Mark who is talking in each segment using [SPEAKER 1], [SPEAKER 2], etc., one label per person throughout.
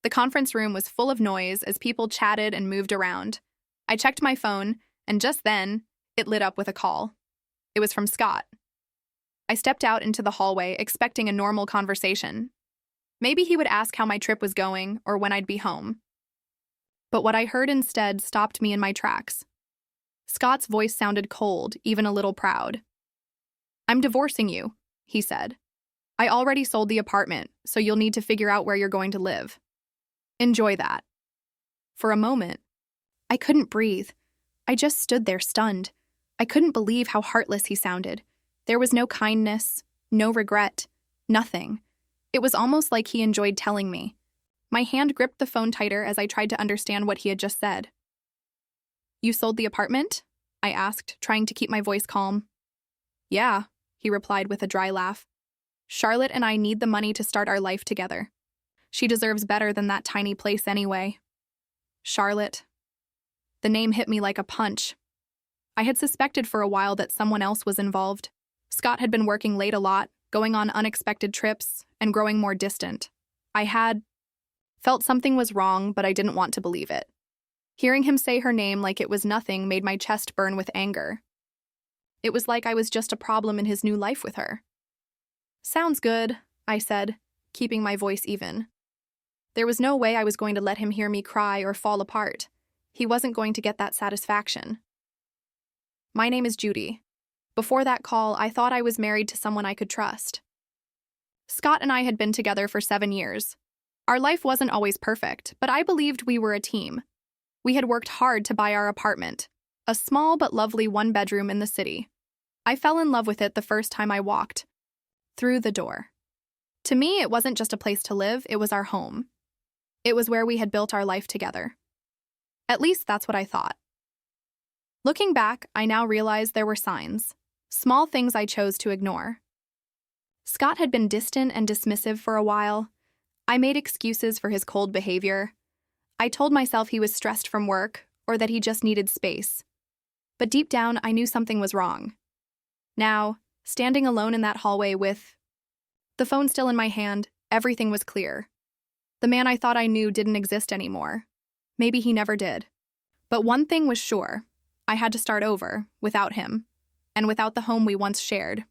[SPEAKER 1] The conference room was full of noise as people chatted and moved around. I checked my phone, and just then, it lit up with a call. It was from Scott. I stepped out into the hallway, expecting a normal conversation. Maybe he would ask how my trip was going or when I'd be home. But what I heard instead stopped me in my tracks. Scott's voice sounded cold, even a little proud. "I'm divorcing you," he said. "I already sold the apartment, so you'll need to figure out where you're going to live. Enjoy that." For a moment, I couldn't breathe. I just stood there stunned. I couldn't believe how heartless he sounded. There was no kindness, no regret, nothing. It was almost like he enjoyed telling me. My hand gripped the phone tighter as I tried to understand what he had just said. "You sold the apartment?" I asked, trying to keep my voice calm. "Yeah," he replied with a dry laugh. "Charlotte and I need the money to start our life together. She deserves better than that tiny place anyway." Charlotte. The name hit me like a punch. I had suspected for a while that someone else was involved. Scott had been working late a lot, going on unexpected trips, and growing more distant. I had felt something was wrong, but I didn't want to believe it. Hearing him say her name like it was nothing made my chest burn with anger. It was like I was just a problem in his new life with her. "Sounds good," I said, keeping my voice even. There was no way I was going to let him hear me cry or fall apart. He wasn't going to get that satisfaction. "My name is Judy. Before that call, I thought I was married to someone I could trust." Scott and I had been together for 7 years. Our life wasn't always perfect, but I believed we were a team. We had worked hard to buy our apartment, a small but lovely one-bedroom in the city. I fell in love with it the first time I walked through the door. To me, it wasn't just a place to live, it was our home. It was where we had built our life together. At least that's what I thought. Looking back, I now realize there were signs, small things I chose to ignore. Scott had been distant and dismissive for a while. I made excuses for his cold behavior. I told myself he was stressed from work or that he just needed space. But deep down, I knew something was wrong. Now, standing alone in that hallway with the phone still in my hand, everything was clear. The man I thought I knew didn't exist anymore. Maybe he never did. But one thing was sure. I had to start over, without him, and without the home we once shared.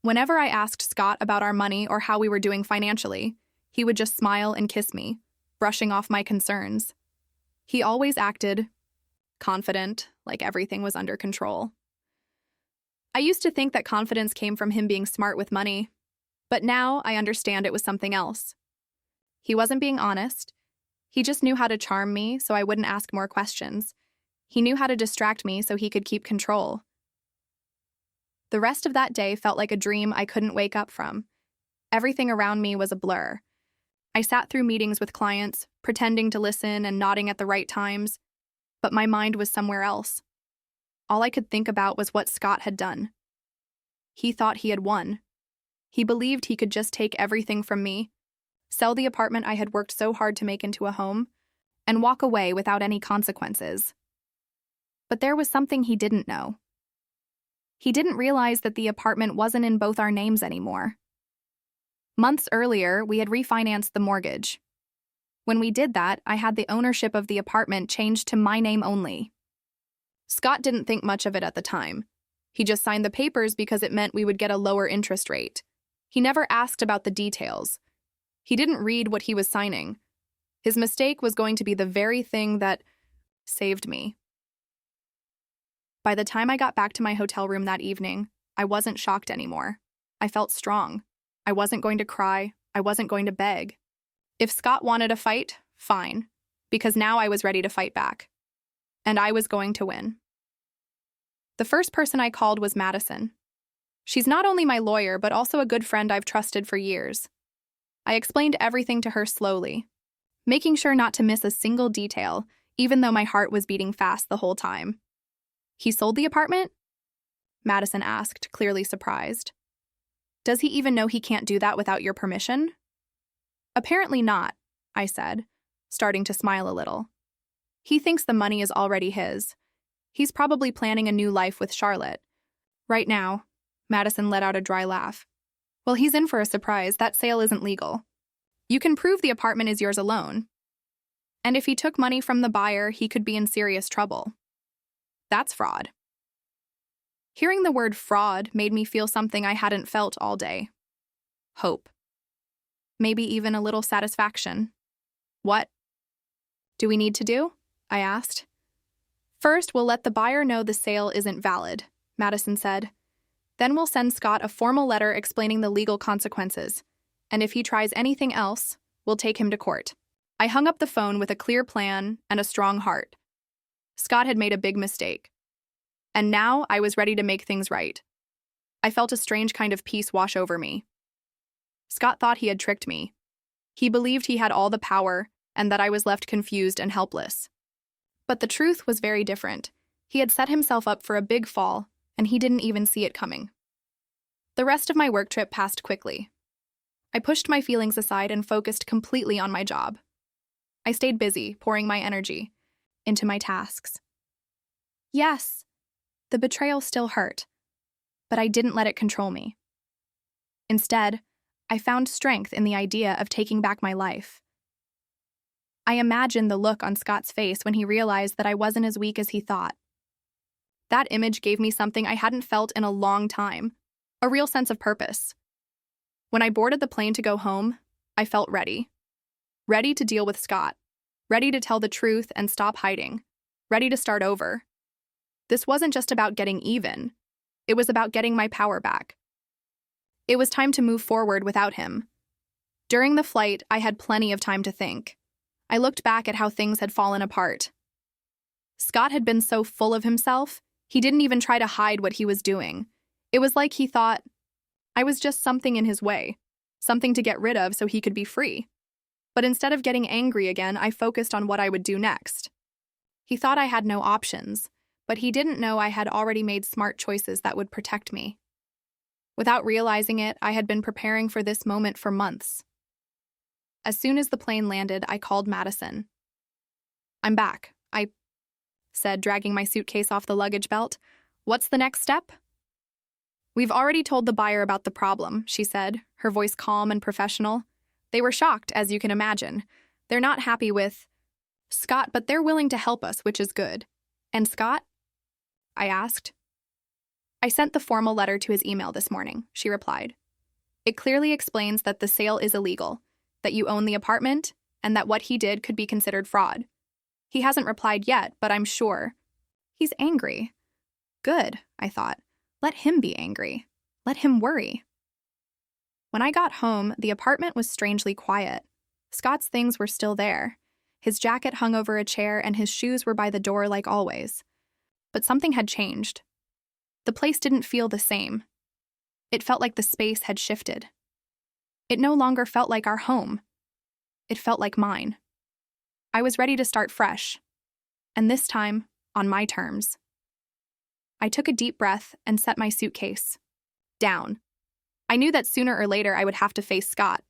[SPEAKER 1] Whenever I asked Scott about our money or how we were doing financially, he would just smile and kiss me, brushing off my concerns. He always acted confident, like everything was under control. I used to think that confidence came from him being smart with money, but now I understand it was something else. He wasn't being honest. He just knew how to charm me so I wouldn't ask more questions. He knew how to distract me so he could keep control. The rest of that day felt like a dream I couldn't wake up from. Everything around me was a blur. I sat through meetings with clients, pretending to listen and nodding at the right times, but my mind was somewhere else. All I could think about was what Scott had done. He thought he had won. He believed he could just take everything from me, sell the apartment I had worked so hard to make into a home, and walk away without any consequences. But there was something he didn't know. He didn't realize that the apartment wasn't in both our names anymore. Months earlier, we had refinanced the mortgage. When we did that, I had the ownership of the apartment changed to my name only. Scott didn't think much of it at the time. He just signed the papers because it meant we would get a lower interest rate. He never asked about the details. He didn't read what he was signing. His mistake was going to be the very thing that saved me. By the time I got back to my hotel room that evening, I wasn't shocked anymore. I felt strong. I wasn't going to cry. I wasn't going to beg. If Scott wanted a fight, fine, because now I was ready to fight back. And I was going to win. The first person I called was Madison. She's not only my lawyer, but also a good friend I've trusted for years. I explained everything to her slowly, making sure not to miss a single detail, even though my heart was beating fast the whole time. "He sold the apartment?" Madison asked, clearly surprised. "Does he even know he can't do that without your permission?" "Apparently not," I said, starting to smile a little. "He thinks the money is already his. He's probably planning a new life with Charlotte. Right now," Madison let out a dry laugh. "Well, he's in for a surprise. That sale isn't legal." You can prove the apartment is yours alone. And if he took money from the buyer, he could be in serious trouble. That's fraud. Hearing the word fraud made me feel something I hadn't felt all day. Hope. Maybe even a little satisfaction. What do we need to do? I asked. First, we'll let the buyer know the sale isn't valid, Madison said. Then we'll send Scott a formal letter explaining the legal consequences. And if he tries anything else, we'll take him to court. I hung up the phone with a clear plan and a strong heart. Scott had made a big mistake. And now I was ready to make things right. I felt a strange kind of peace wash over me. Scott thought he had tricked me. He believed he had all the power and that I was left confused and helpless. But the truth was very different. He had set himself up for a big fall, and he didn't even see it coming. The rest of my work trip passed quickly. I pushed my feelings aside and focused completely on my job. I stayed busy, pouring my energy into my tasks. Yes, the betrayal still hurt, but I didn't let it control me. Instead, I found strength in the idea of taking back my life. I imagined the look on Scott's face when he realized that I wasn't as weak as he thought. That image gave me something I hadn't felt in a long time, a real sense of purpose. When I boarded the plane to go home, I felt ready. Ready to deal with Scott. Ready to tell the truth and stop hiding. Ready to start over. This wasn't just about getting even. It was about getting my power back. It was time to move forward without him. During the flight, I had plenty of time to think. I looked back at how things had fallen apart. Scott had been so full of himself, he didn't even try to hide what he was doing. It was like he thought I was just something in his way, something to get rid of so he could be free. But instead of getting angry again, I focused on what I would do next. He thought I had no options, but he didn't know I had already made smart choices that would protect me. Without realizing it, I had been preparing for this moment for months. As soon as the plane landed, I called Madison. "I'm back," I said, dragging my suitcase off the luggage belt. "What's the next step?" "We've already told the buyer about the problem," she said, her voice calm and professional. "They were shocked, as you can imagine. They're not happy with Scott, but they're willing to help us, which is good." "And Scott?" I asked. "I sent the formal letter to his email this morning," she replied. "It clearly explains that the sale is illegal, that you own the apartment, and that what he did could be considered fraud. He hasn't replied yet, but I'm sure he's angry." Good, I thought. Let him be angry. Let him worry. When I got home, the apartment was strangely quiet. Scott's things were still there. His jacket hung over a chair and his shoes were by the door like always. But something had changed. The place didn't feel the same. It felt like the space had shifted. It no longer felt like our home. It felt like mine. I was ready to start fresh, and this time, on my terms. I took a deep breath and set my suitcase down. I knew that sooner or later I would have to face Scott,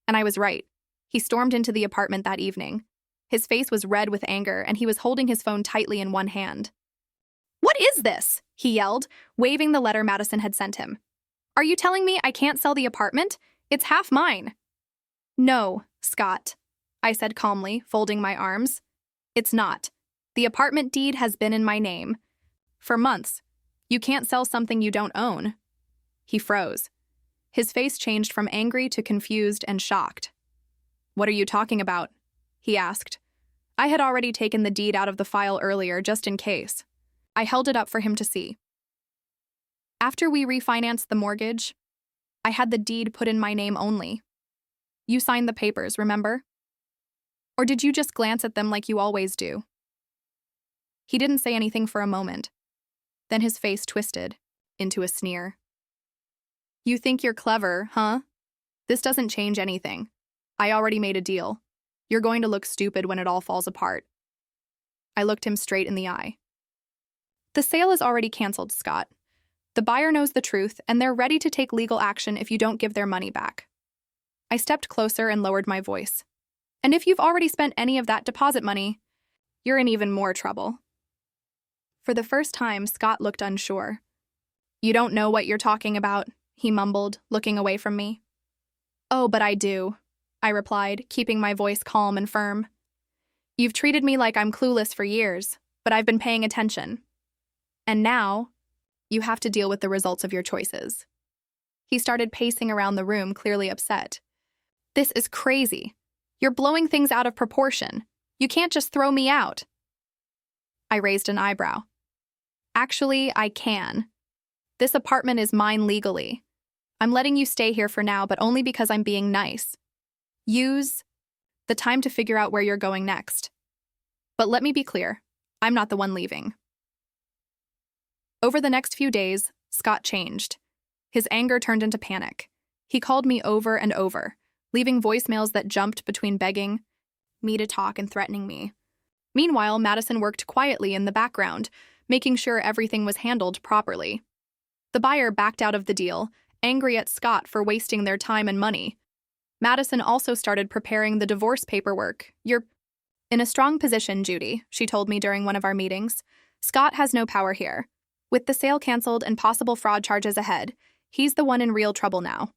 [SPEAKER 1] and I was right. He stormed into the apartment that evening. His face was red with anger, and he was holding his phone tightly in one hand. "What is this?" he yelled, waving the letter Madison had sent him. "Are you telling me I can't sell the apartment? It's half mine." "No, Scott," I said calmly, folding my arms. "It's not. The apartment deed has been in my name for months. You can't sell something you don't own." He froze. His face changed from angry to confused and shocked. "What are you talking about?" he asked. I had already taken the deed out of the file earlier, just in case. I held it up for him to see. After we refinanced the mortgage, I had the deed put in my name only. You signed the papers, remember? Or did you just glance at them like you always do? He didn't say anything for a moment. Then his face twisted into a sneer. "You think you're clever, huh? This doesn't change anything. I already made a deal. You're going to look stupid when it all falls apart." I looked him straight in the eye. "The sale is already canceled, Scott. The buyer knows the truth, and they're ready to take legal action if you don't give their money back." I stepped closer and lowered my voice. "And if you've already spent any of that deposit money, you're in even more trouble." For the first time, Scott looked unsure. "You don't know what you're talking about," he mumbled, looking away from me. "Oh, but I do," I replied, keeping my voice calm and firm. You've treated me like I'm clueless for years, but I've been paying attention. And now, you have to deal with the results of your choices. He started pacing around the room, clearly upset. This is crazy. You're blowing things out of proportion. You can't just throw me out. I raised an eyebrow. Actually, I can. This apartment is mine legally. I'm letting you stay here for now, but only because I'm being nice. Use the time to figure out where you're going next. But let me be clear, I'm not the one leaving. Over the next few days, Scott changed. His anger turned into panic. He called me over and over, leaving voicemails that jumped between begging me to talk and threatening me. Meanwhile, Madison worked quietly in the background, making sure everything was handled properly. The buyer backed out of the deal, angry at Scott for wasting their time and money. Madison also started preparing the divorce paperwork. You're in a strong position, Judy, she told me during one of our meetings. Scott has no power here. With the sale canceled and possible fraud charges ahead, he's the one in real trouble now.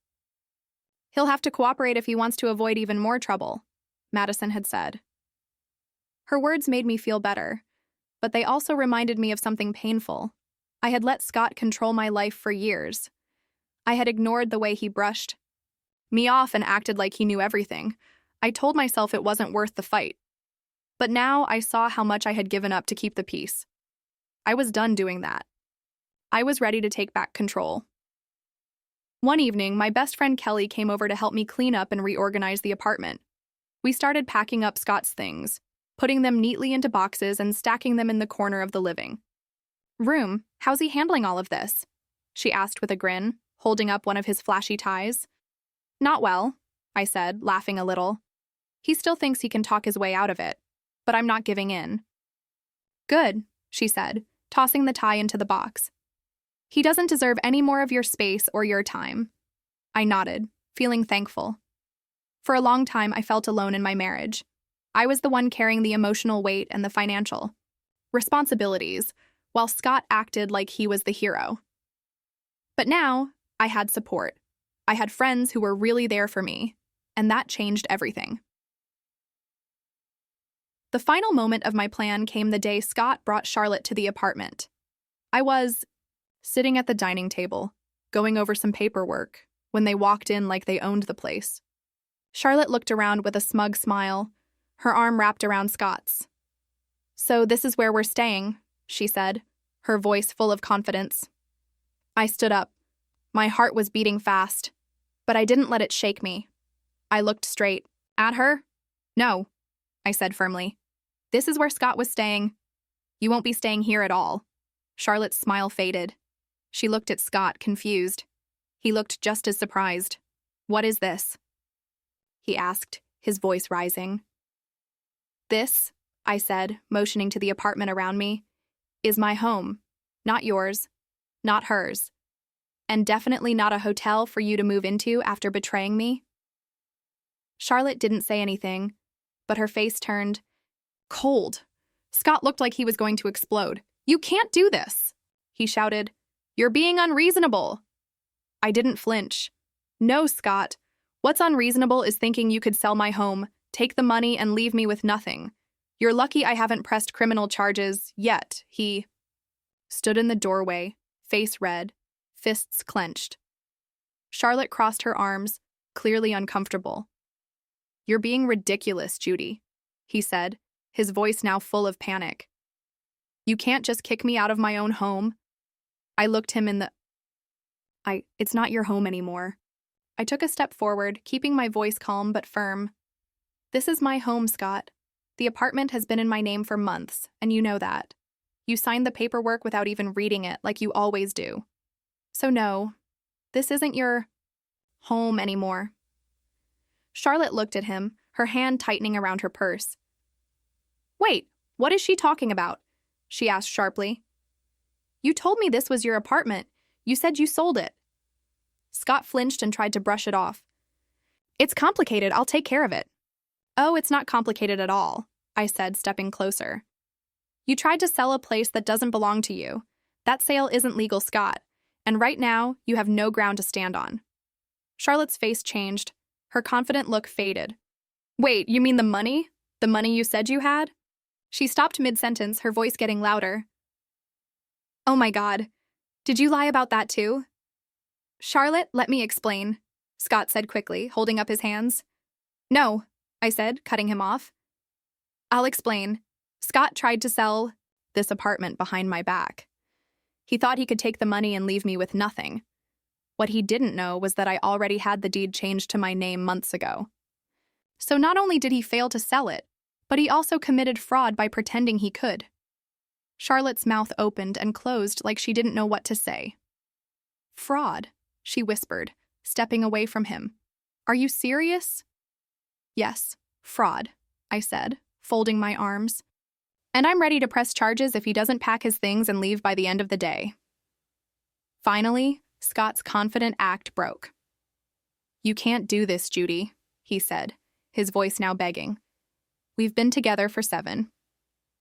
[SPEAKER 1] He'll have to cooperate if he wants to avoid even more trouble, Madison had said. Her words made me feel better, but they also reminded me of something painful. I had let Scott control my life for years. I had ignored the way he brushed me off and acted like he knew everything. I told myself it wasn't worth the fight. But now I saw how much I had given up to keep the peace. I was done doing that. I was ready to take back control. One evening, my best friend Kelly came over to help me clean up and reorganize the apartment. We started packing up Scott's things, putting them neatly into boxes and stacking them in the corner of the living room. How's he handling all of this? She asked with a grin, holding up one of his flashy ties. Not well, I said, laughing a little. He still thinks he can talk his way out of it, but I'm not giving in. Good, she said, tossing the tie into the box. He doesn't deserve any more of your space or your time. I nodded, feeling thankful. For a long time, I felt alone in my marriage. I was the one carrying the emotional weight and the financial responsibilities, while Scott acted like he was the hero. But now, I had support. I had friends who were really there for me, and that changed everything. The final moment of my plan came the day Scott brought Charlotte to the apartment. I was sitting at the dining table, going over some paperwork, when they walked in like they owned the place. Charlotte looked around with a smug smile, her arm wrapped around Scott's. So this is where we're staying, she said, her voice full of confidence. I stood up. My heart was beating fast, but I didn't let it shake me. I looked straight at her. No, I said firmly. This is where Scott was staying. You won't be staying here at all. Charlotte's smile faded. She looked at Scott, confused. He looked just as surprised. What is this? He asked, his voice rising. This, I said, motioning to the apartment around me, is my home. Not yours. Not hers. And definitely not a hotel for you to move into after betraying me. Charlotte didn't say anything, but her face turned cold. Scott looked like he was going to explode. You can't do this, he shouted. You're being unreasonable. I didn't flinch. No, Scott. What's unreasonable is thinking you could sell my home, take the money, and leave me with nothing. You're lucky I haven't pressed criminal charges yet, he stood in the doorway, face red, fists clenched. Charlotte crossed her arms, clearly uncomfortable. You're being ridiculous, Judy, he said, his voice now full of panic. You can't just kick me out of my own home. I looked him in the It's not your home anymore. I took a step forward, keeping my voice calm but firm. This is my home, Scott. The apartment has been in my name for months, and you know that. You signed the paperwork without even reading it, like you always do. So no, this isn't your home anymore. Charlotte looked at him, her hand tightening around her purse. Wait, what is she talking about? She asked sharply. You told me this was your apartment. You said you sold it. Scott flinched and tried to brush it off. It's complicated. I'll take care of it. Oh, it's not complicated at all, I said, stepping closer. You tried to sell a place that doesn't belong to you. That sale isn't legal, Scott. And right now, you have no ground to stand on. Charlotte's face changed. Her confident look faded. Wait, you mean the money? The money you said you had? She stopped mid-sentence, her voice getting louder. Oh my God. Did you lie about that too? Charlotte, let me explain, Scott said quickly, holding up his hands. No, I said, cutting him off. I'll explain. Scott tried to sell this apartment behind my back. He thought he could take the money and leave me with nothing. What he didn't know was that I already had the deed changed to my name months ago. So not only did he fail to sell it, but he also committed fraud by pretending he could. Charlotte's mouth opened and closed like she didn't know what to say. Fraud, she whispered, stepping away from him. Are you serious? Yes, fraud, I said, folding my arms. And I'm ready to press charges if he doesn't pack his things and leave by the end of the day. Finally, Scott's confident act broke. You can't do this, Judy, he said, his voice now begging. We've been together for 7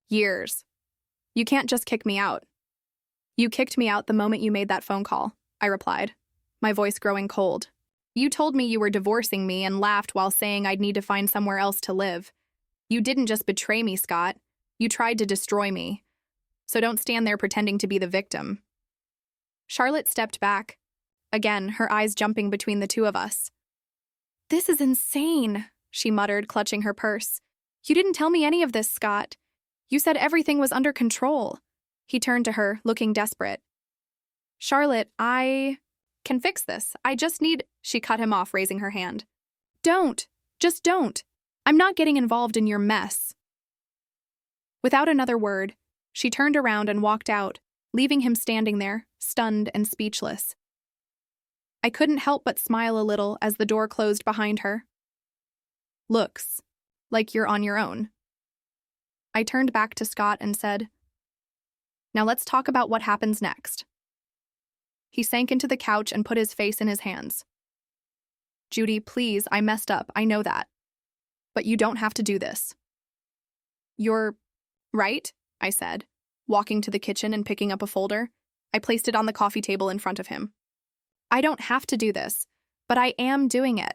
[SPEAKER 1] years. You can't just kick me out. You kicked me out the moment you made that phone call, I replied, my voice growing cold. You told me you were divorcing me and laughed while saying I'd need to find somewhere else to live. You didn't just betray me, Scott. You tried to destroy me. So don't stand there pretending to be the victim. Charlotte stepped back, again, her eyes jumping between the two of us. This is insane, she muttered, clutching her purse. You didn't tell me any of this, Scott. You said everything was under control. He turned to her, looking desperate. Charlotte, I can fix this. I just need... She cut him off, raising her hand. Don't. Just don't. I'm not getting involved in your mess. Without another word, she turned around and walked out, leaving him standing there, stunned and speechless. I couldn't help but smile a little as the door closed behind her. Looks like you're on your own. I turned back to Scott and said, Now let's talk about what happens next. He sank into the couch and put his face in his hands. Judy, please, I messed up, I know that. But you don't have to do this. You're right, I said, walking to the kitchen and picking up a folder. I placed it on the coffee table in front of him. I don't have to do this, but I am doing it.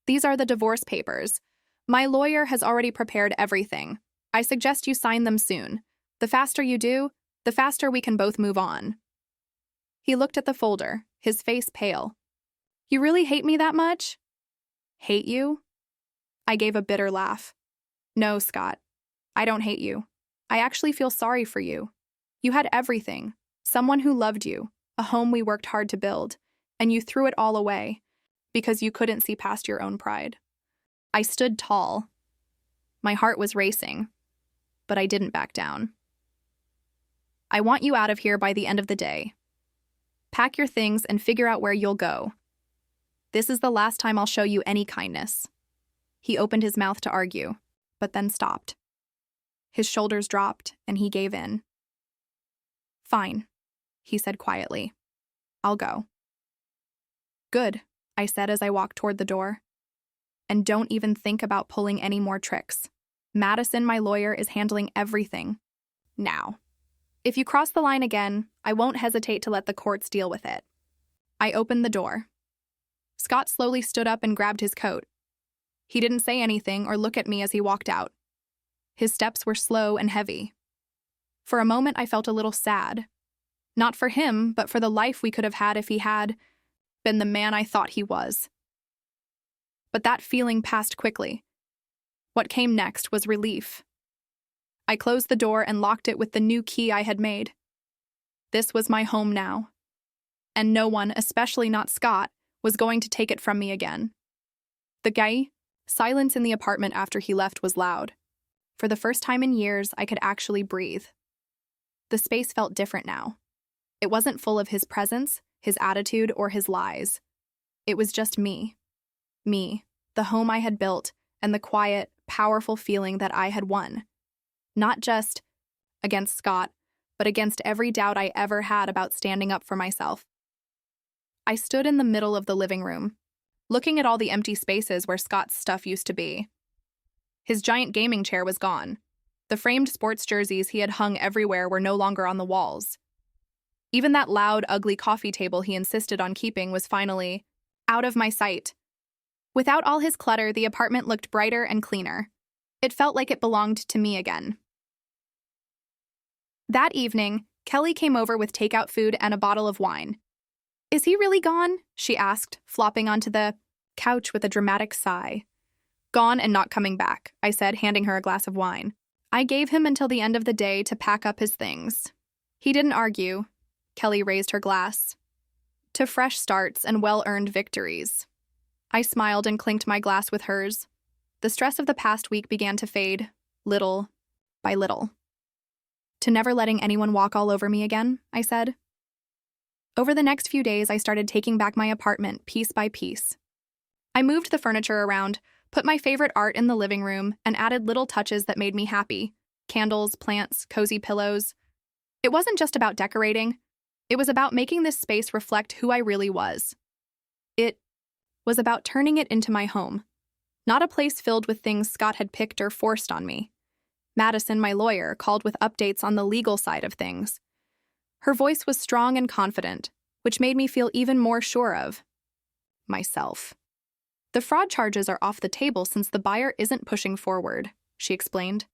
[SPEAKER 1] These are the divorce papers. My lawyer has already prepared everything. I suggest you sign them soon. The faster you do, the faster we can both move on. He looked at the folder, his face pale. You really hate me that much? Hate you? I gave a bitter laugh. No, Scott. I don't hate you. I actually feel sorry for you. You had everything. Someone who loved you, a home we worked hard to build, and you threw it all away because you couldn't see past your own pride. I stood tall. My heart was racing, but I didn't back down. I want you out of here by the end of the day. Pack your things and figure out where you'll go. This is the last time I'll show you any kindness. He opened his mouth to argue, but then stopped. His shoulders dropped, and he gave in. Fine, he said quietly. I'll go. Good, I said as I walked toward the door. And don't even think about pulling any more tricks. Madison, my lawyer, is handling everything. Now. If you cross the line again, I won't hesitate to let the courts deal with it. I opened the door. Scott slowly stood up and grabbed his coat. He didn't say anything or look at me as he walked out. His steps were slow and heavy. For a moment, I felt a little sad. Not for him, but for the life we could have had if he had been the man I thought he was. But that feeling passed quickly. What came next was relief. I closed the door and locked it with the new key I had made. This was my home now. And no one, especially not Scott, was going to take it from me again. Silence in the apartment after he left was loud. For the first time in years, I could actually breathe. The space felt different now. It wasn't full of his presence, his attitude, or his lies. It was just me. Me, the home I had built, and the quiet, powerful feeling that I had won. Not just against Scott, but against every doubt I ever had about standing up for myself. I stood in the middle of the living room, looking at all the empty spaces where Scott's stuff used to be. His giant gaming chair was gone. The framed sports jerseys he had hung everywhere were no longer on the walls. Even that loud, ugly coffee table he insisted on keeping was finally out of my sight. Without all his clutter, the apartment looked brighter and cleaner. It felt like it belonged to me again. That evening, Kelly came over with takeout food and a bottle of wine. "Is he really gone?" she asked, flopping onto the couch with a dramatic sigh. "Gone and not coming back," I said, handing her a glass of wine. I gave him until the end of the day to pack up his things. He didn't argue. Kelly raised her glass. To fresh starts and well-earned victories. I smiled and clinked my glass with hers. The stress of the past week began to fade, little by little. "To never letting anyone walk all over me again," I said. Over the next few days, I started taking back my apartment piece by piece. I moved the furniture around, put my favorite art in the living room, and added little touches that made me happy. Candles, plants, cozy pillows. It wasn't just about decorating. It was about making this space reflect who I really was. It was about turning it into my home, not a place filled with things Scott had picked or forced on me. Madison, my lawyer, called with updates on the legal side of things. Her voice was strong and confident, which made me feel even more sure of myself. "The fraud charges are off the table since the buyer isn't pushing forward," she explained.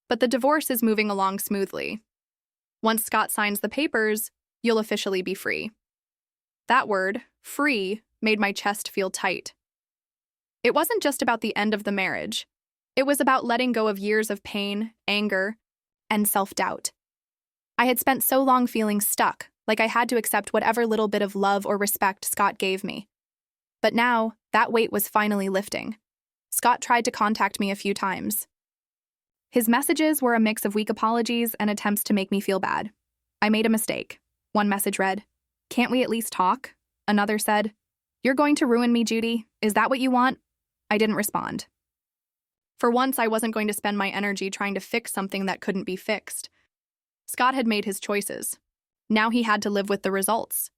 [SPEAKER 1] "But the divorce is moving along smoothly. Once Scott signs the papers, you'll officially be free." That word, free, made my chest feel tight. It wasn't just about the end of the marriage. It was about letting go of years of pain, anger, and self-doubt. I had spent so long feeling stuck, like I had to accept whatever little bit of love or respect Scott gave me. But now, that weight was finally lifting. Scott tried to contact me a few times. His messages were a mix of weak apologies and attempts to make me feel bad. "I made a mistake." One message read, "Can't we at least talk?" Another said, "You're going to ruin me, Judy. Is that what you want?" I didn't respond. For once, I wasn't going to spend my energy trying to fix something that couldn't be fixed. Scott had made his choices. Now he had to live with the results.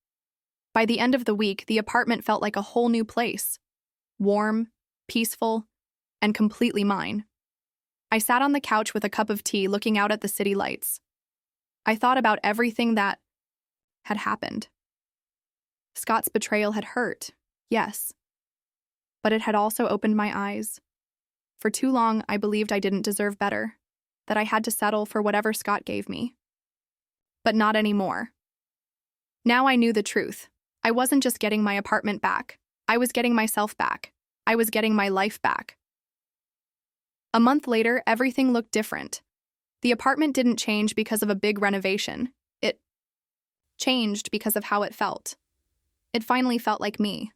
[SPEAKER 1] By the end of the week, the apartment felt like a whole new place. Warm, peaceful, and completely mine. I sat on the couch with a cup of tea looking out at the city lights. I thought about everything that had happened. Scott's betrayal had hurt, yes. But it had also opened my eyes. For too long, I believed I didn't deserve better, that I had to settle for whatever Scott gave me. But not anymore. Now I knew the truth. I wasn't just getting my apartment back. I was getting myself back. I was getting my life back. A month later, everything looked different. The apartment didn't change because of a big renovation. It changed because of how it felt. It finally felt like me.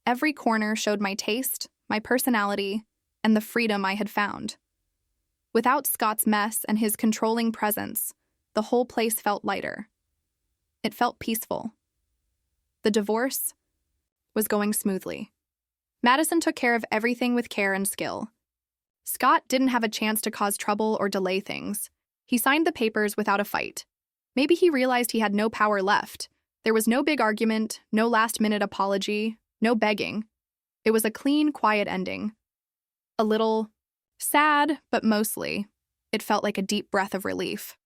[SPEAKER 1] Every corner showed my taste, my personality, and the freedom I had found. Without Scott's mess and his controlling presence, the whole place felt lighter. It felt peaceful. The divorce was going smoothly. Madison took care of everything with care and skill. Scott didn't have a chance to cause trouble or delay things. He signed the papers without a fight. Maybe he realized he had no power left. There was no big argument, no last-minute apology, no begging. It was a clean, quiet ending. A little sad, but mostly, it felt like a deep breath of relief.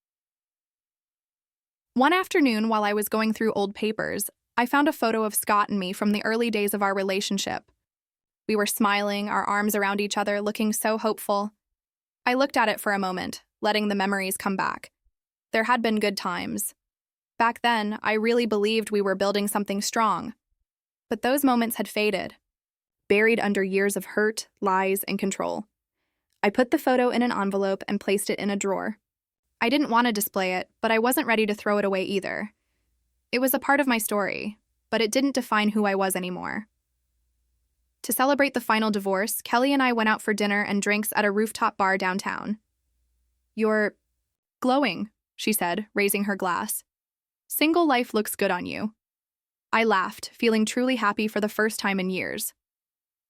[SPEAKER 1] One afternoon, while I was going through old papers, I found a photo of Scott and me from the early days of our relationship. We were smiling, our arms around each other, looking so hopeful. I looked at it for a moment, letting the memories come back. There had been good times. Back then, I really believed we were building something strong. But those moments had faded, buried under years of hurt, lies, and control. I put the photo in an envelope and placed it in a drawer. I didn't want to display it, but I wasn't ready to throw it away either. It was a part of my story, but it didn't define who I was anymore. To celebrate the final divorce, Kelly and I went out for dinner and drinks at a rooftop bar downtown. "You're glowing," she said, raising her glass. "Single life looks good on you." I laughed, feeling truly happy for the first time in years.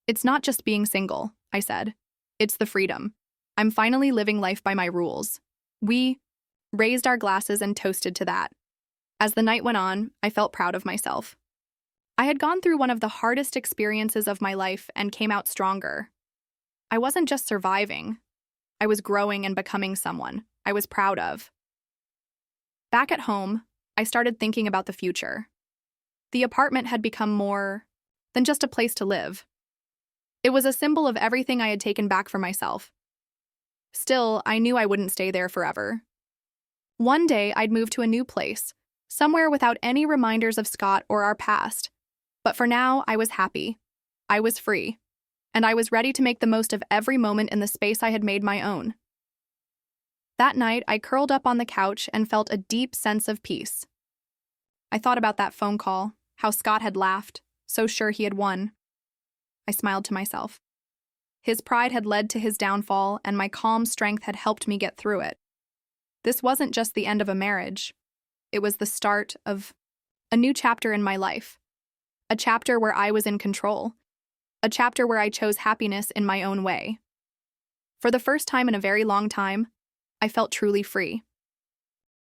[SPEAKER 1] "It's not just being single," I said. "It's the freedom. I'm finally living life by my rules." We raised our glasses and toasted to that. As the night went on, I felt proud of myself. I had gone through one of the hardest experiences of my life and came out stronger. I wasn't just surviving. I was growing and becoming someone I was proud of. Back at home, I started thinking about the future. The apartment had become more than just a place to live. It was a symbol of everything I had taken back for myself. Still, I knew I wouldn't stay there forever. One day, I'd move to a new place, somewhere without any reminders of Scott or our past. But for now, I was happy. I was free. And I was ready to make the most of every moment in the space I had made my own. That night, I curled up on the couch and felt a deep sense of peace. I thought about that phone call, how Scott had laughed, so sure he had won. I smiled to myself. His pride had led to his downfall, and my calm strength had helped me get through it. This wasn't just the end of a marriage. It was the start of a new chapter in my life. A chapter where I was in control. A chapter where I chose happiness in my own way. For the first time in a very long time, I felt truly free.